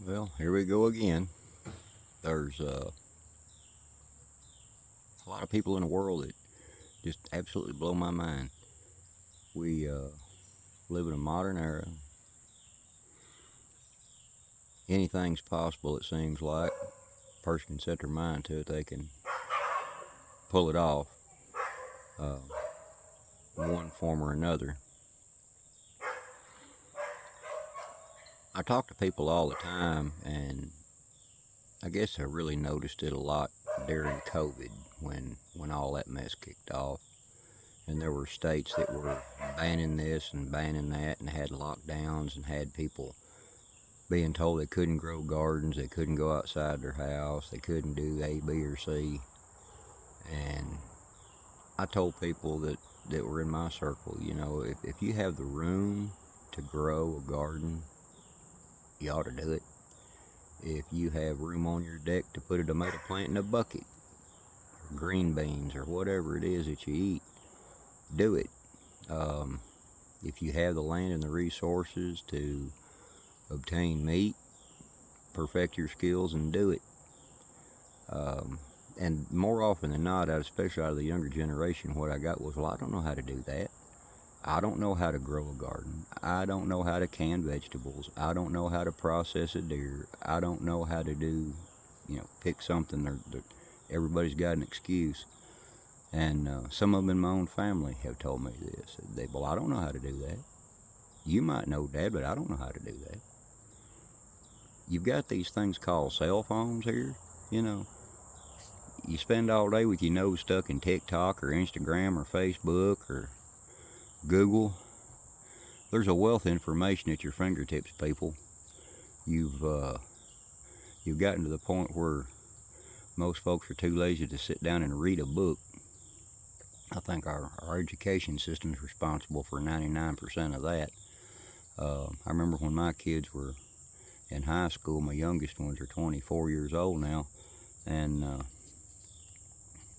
Well, here we go again. There's a lot of people in the world that just absolutely blow my mind. We live in a modern era. Anything's possible, it seems like. A person can set their mind to it, they can pull it off uh, in one form or another. I talk to people all the time, and I guess I really noticed it a lot during COVID when all that mess kicked off. And there were states that were banning this and banning that and had lockdowns and had people being told they couldn't grow gardens, they couldn't go outside their house, they couldn't do A, B, or C. And I told people that were in my circle, if you have the room to grow a garden, you ought to do it. If you have room on your deck to put a tomato plant in a bucket, or green beans, or whatever it is that you eat, do it. If you have the land and the resources to obtain meat, perfect your skills and do it. And more often than not, especially out of the younger generation, what I got was, well, I don't know how to do that. I don't know how to grow a garden. I don't know how to can vegetables. I don't know how to process a deer. I don't know how to do, pick something. Everybody's got an excuse. And some of them in my own family have told me this. Well, I don't know how to do that. You might know, Dad, but I don't know how to do that. You've got these things called cell phones here, You spend all day with your nose stuck in TikTok or Instagram or Facebook or Google. There's a wealth of information at your fingertips, people. You've gotten to the point where most folks are too lazy to sit down and read a book. I think our education system is responsible for 99% of that. I remember when my kids were in high school. My youngest ones are 24 years old now, and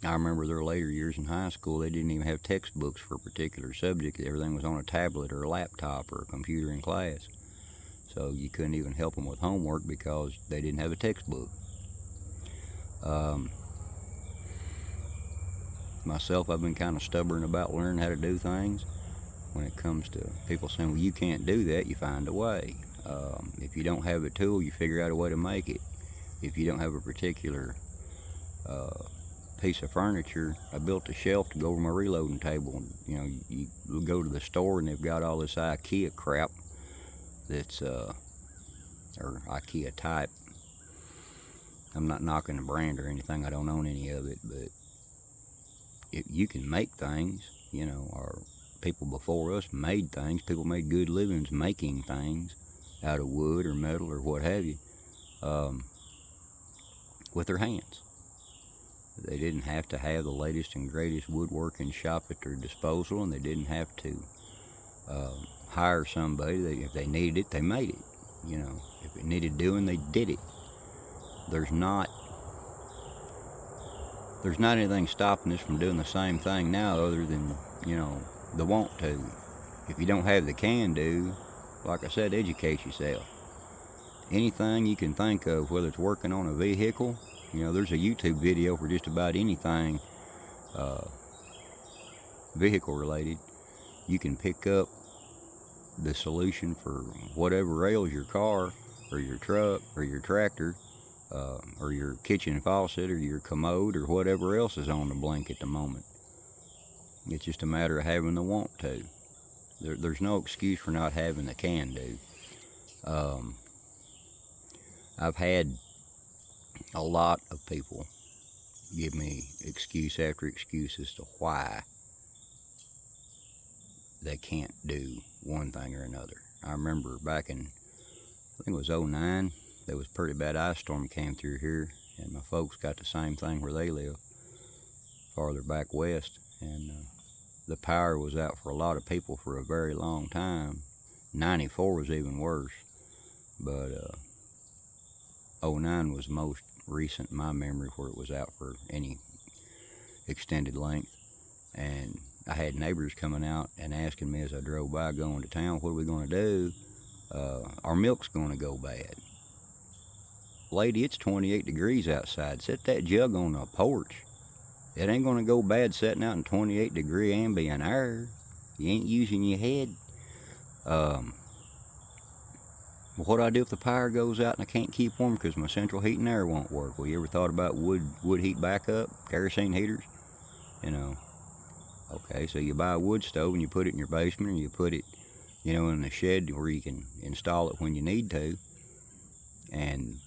I remember their later years in high school, they didn't even have textbooks for a particular subject. Everything was on a tablet or a laptop or a computer in class. So you couldn't even help them with homework because they didn't have a textbook. Myself, I've been kind of stubborn about learning how to do things. When it comes to people saying, well, you can't do that, you find a way. If you don't have a tool, you figure out a way to make it. If you don't have a particular piece of furniture, I built a shelf to go over my reloading table. You go to the store and they've got all this IKEA crap that's, or IKEA type. I'm not knocking the brand or anything, I don't own any of it, but you can make things, or people before us made things. People made good livings making things out of wood or metal or what have you, with their hands. They didn't have to have the latest and greatest woodworking shop at their disposal, and they didn't have to hire somebody. If they needed it, they made it. If it needed doing, they did it. There's not anything stopping us from doing the same thing now other than, the want to. If you don't have the can do, like I said, educate yourself. Anything you can think of, whether it's working on a vehicle, there's a YouTube video for just about anything vehicle related. You can pick up the solution for whatever ails your car or your truck or your tractor, or your kitchen faucet or your commode or whatever else is on the blink at the moment. It's just a matter of having the want to. There's no excuse for not having the can do. I've had a lot of people give me excuse after excuse as to why they can't do one thing or another. I remember back in, I think it was 09, there was a pretty bad ice storm came through here, and my folks got the same thing where they live, farther back west, and the power was out for a lot of people for a very long time. 94 was even worse, but 09 was most recent in my memory where it was out for any extended length. And I had neighbors coming out and asking me as I drove by going to town, what are we going to do? Our milk's going to go bad. lady, it's 28 degrees outside. Set that jug on the porch. It ain't gonna go bad sitting out in 28-degree ambient air. You ain't using your head. What do I do if the power goes out and I can't keep warm because my central heat and air won't work? Well, you ever thought about wood heat backup, kerosene heaters? You know, okay, so you buy a wood stove and you put it in your basement, or you put it, you know, in the shed where you can install it when you need to. And,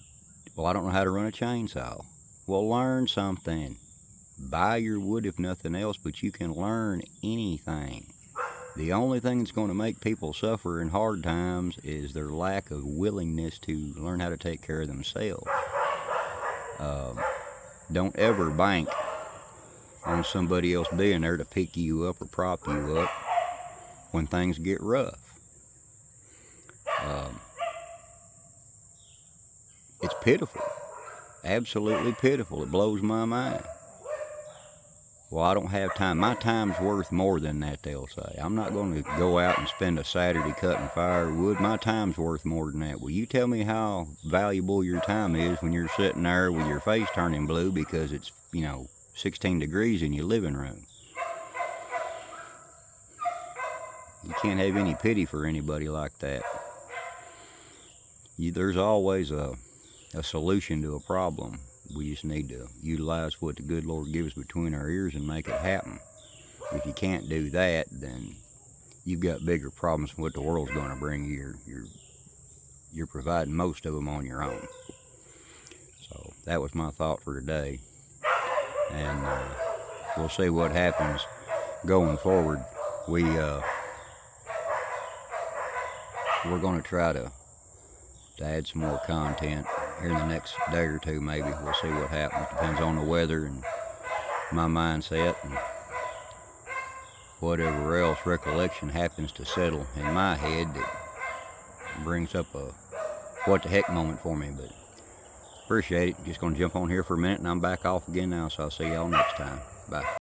well, I don't know how to run a chainsaw. Well, learn something. Buy your wood if nothing else, but you can learn anything. The only thing that's going to make people suffer in hard times is their lack of willingness to learn how to take care of themselves. Don't ever bank on somebody else being there to pick you up or prop you up when things get rough. It's pitiful. Absolutely pitiful. It blows my mind. Well, I don't have time. My time's worth more than that, they'll say. I'm not going to go out and spend a Saturday cutting firewood. My time's worth more than that. Well, you tell me how valuable your time is when you're sitting there with your face turning blue because it's, 16 degrees in your living room. You can't have any pity for anybody like that. There's always a solution to a problem. We just need to utilize what the good Lord gives between our ears and make it happen. If you can't do that, then you've got bigger problems than what the world's going to bring you. You're providing most of them on your own. So that was my thought for today. And we'll see what happens going forward. We're going to try to add some more content here in the next day or two, maybe. We'll see what happens. Depends on the weather and my mindset and whatever else recollection happens to settle in my head that brings up a what the heck moment for me. But appreciate it. Just going to jump on here for a minute and I'm back off again now, so I'll see y'all next time. Bye.